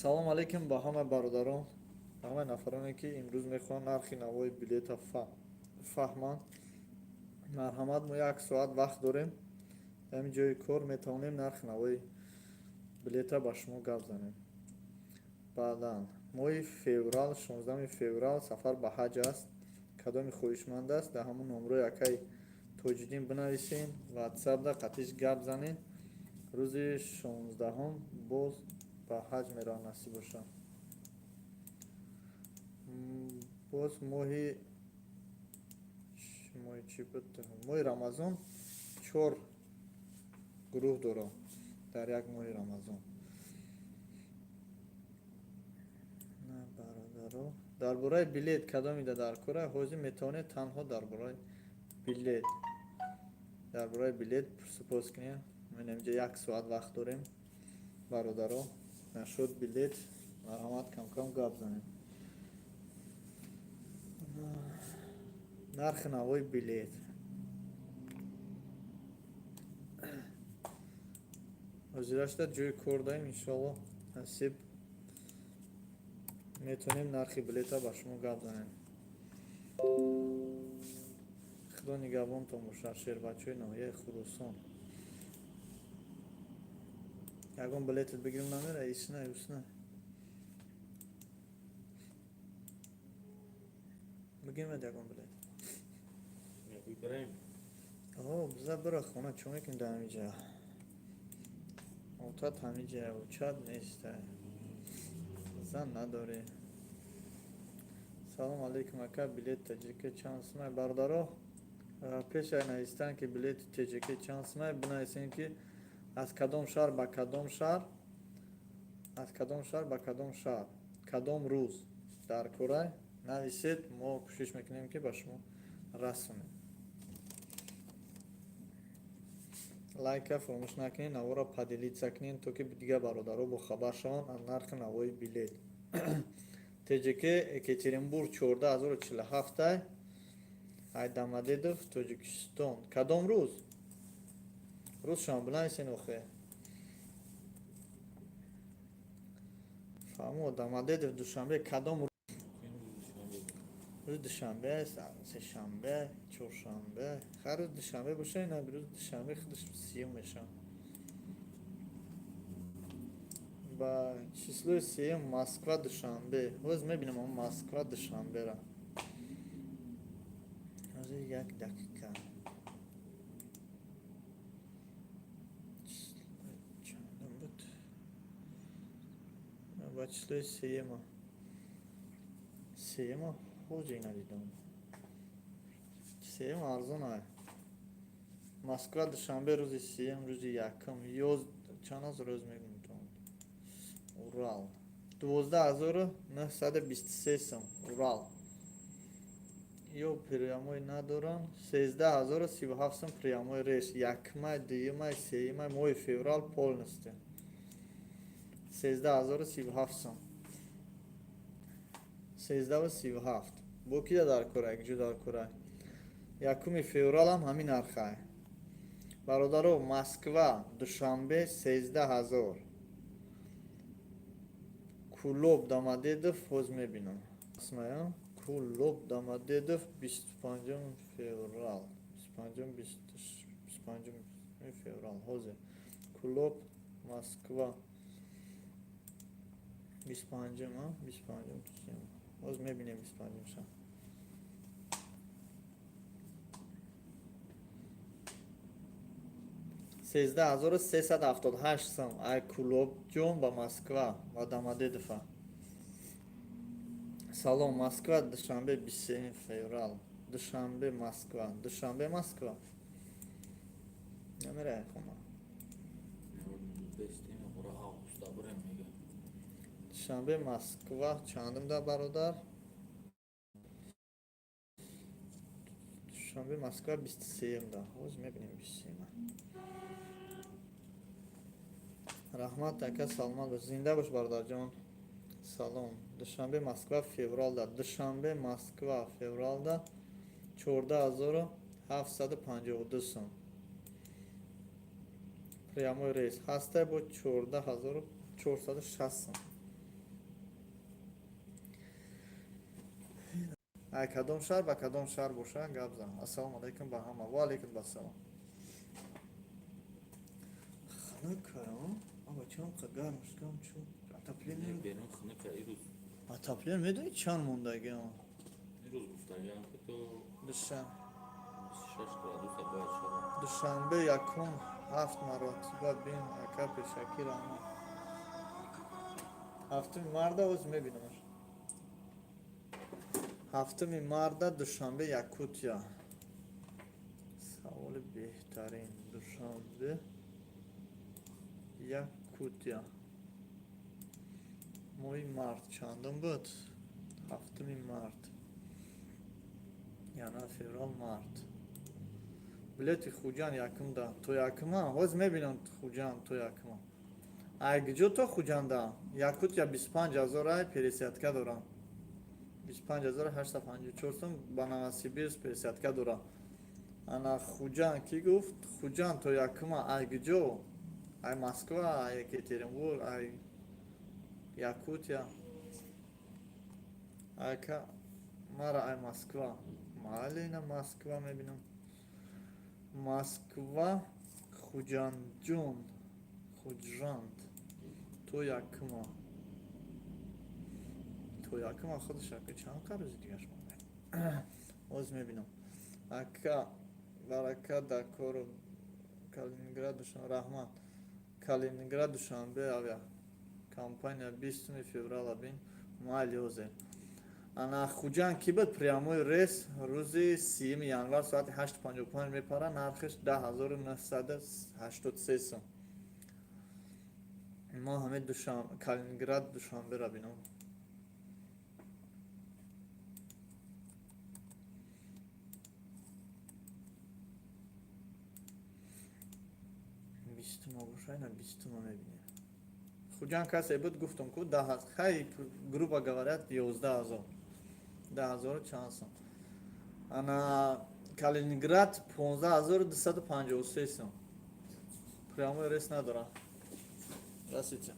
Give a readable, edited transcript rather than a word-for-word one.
салом алейкум ба ҳама бародарон, ба ҳамаи нафароне ки имрӯз мехоҳанд нархи навои билета фаҳманд. марҳамат, мо 1 соат вақт дорем. дар ин ҷои кор метавонем нархи навои билета ба шумо гап занем. баъдан моҳи феврал, 16 феврал сафар ба ҳаҷ аст. кадоми хоҳишманд аст, дар ҳамун номрои акаи тоҷиддин бинависен, ватсапда қатъиш гап занед. рӯзи 16 боз ба ҳаҷ меравам насиб бошад. боз моҳи рамазон 4 гурӯҳ дорам дар як моҳи рамазон. дар бораи билет кадомида дар кора ҳозир метавонед танҳо дар бораи билет пурсупоз кунем. ман инҷа 1 соат вақт дорем бародаро. нашуд билет, марҳамат, камкам гап занем. нархи навои билет ҳозирашда ҷои кор дорем. иншоалло насиб метавонем нархи билета ба шумо гап занем. худо нигаҳбонтон бошад шербачаҳои ноҳияи хурӯсон. ягон билетит бигирим намера исна бигирмед ягон билет. биза бира хона чӣ мекунем дар ҳамин ҷа? отат ҳамин ҷа учад неста, зан надорӣ. салом алейкум ака, билет таҷики чанд сумай? бародаро, пешай навистан ки билети таҷики чанд сумай бинависен ки аз кадом шаҳр ба кадом шаҳр, кадом рӯз дар кора нависед. мо кӯшиш мекунем ки ба шумо расонем. лайка фаромӯш накунед, навора падилитса кунед то ки дигар бародаро бохабар шаванд аз нархи навои билет. тҷк екатеринбург 14047 айдамадедов, тоҷикистон. кадом рӯз шумо бинависен охе. фаҳмо дамадедов душанбе кадом рӯз? душанбе аст, сешанбе, чоршанбе. ҳар рӯз душанбе бошад, ина бирӯз душанбе худаш 30 мешавад. ба числои 3 Москва душанбе. ҳозир мебинам Москва душанбера. ҳозир 1 дақиқа. ба числои 3 ҳоҷи надидам. 3 арзон ай. Москва душанбе рӯзи 3 рӯзи 1 чанд аз рӯз мегӯм. урал 12923 сум. урал ё прямой надорам. 13037 сум прямой рейс. 1 май, 2 май, 3 май, моҳи феврал полностью 13037 сум. 13037. бо кида дар кора? якҷо дар кора. 1 феврал ҳам ҳамин нархай. бародаро, Москва душанбе 13000. кулоб Домодедов ҳозир мебинам. кулоб Домодедов 25 феврал. 25 феврал ҳозир. кулоб Москва 25 ҳозир мебинем 25 ша. $13378 сум. ай кулоб ҷон ба Москва ба Домодедова. салом, Москва душанбе 23 феврал. душанбе Москва намераи хона. душанбе Москва чандум да бародар? душанбе Москва 23 да. ҳозир мебинем 23. раҳмат ака, саломат бош. зинда бош бародарҷон. салом. душанбе Москва февралда. душанбе Москва февралда 14752 сум. прямой рейс ҳастай бо 14460 сум. ай кадом шаҳр ба кадом шаҳр боша гап зан. Ассалому алайкум ба ҳама. Ва алайкум ассалом. Ханакаро бачаам гармшкам чу отопление берем хнака ирӯз отопление медони чанд мондаги ирӯз гуфтагиам ки то душа 26 градус бояд шавад. душанбе якум 7 маротиба бин ака пешакӣ раҳмат. 7 марда оз мебинамаш. 7 марда душанбе якутия. Саволи беҳтарин. Душанбе якутия. Моҳи март чандум буд? 7 март. Январ, феврал, март. Билети Хуҷанд якумда. То якума? Ҳоз мебинам Хуҷанд то якума. Айгиҷо то Хуҷанда. Якутия 25,000 ай пересядка дорам. 25,854 сум ба Новосибирск пересядка дорам. Ана Хуҷанд ки гуфт? Хуҷанд то якума айгиҷо? Ай Москва, ай Екатеринбург, ай Якутия. Айка мара ай Москва. Малина Москва мебинам. Москва Хуҷандҷон. Хуҷанд то якума. То якума худаш ака чанд қарози дигаш монда. Оз мебинам. Ака барака да кору Калининград душан раҳмат. Калининград душанбе авиа компания 20 феврал бин майли озе. Ана Хуҷанд ки буд прямой рейс рӯзи 3 январ соати 8:55 мепара. Нархиш 10,983 сум. мо ҳаме Калининград душанбе ра бинам. Бистума мебинем. Хуҷанд касе буд гуфтам ку 10 хай группа говорят 11,000. 10,000 чанд сум. Ана Калининград 15,253 сум. Прямой рейс надора. Здравствуйте.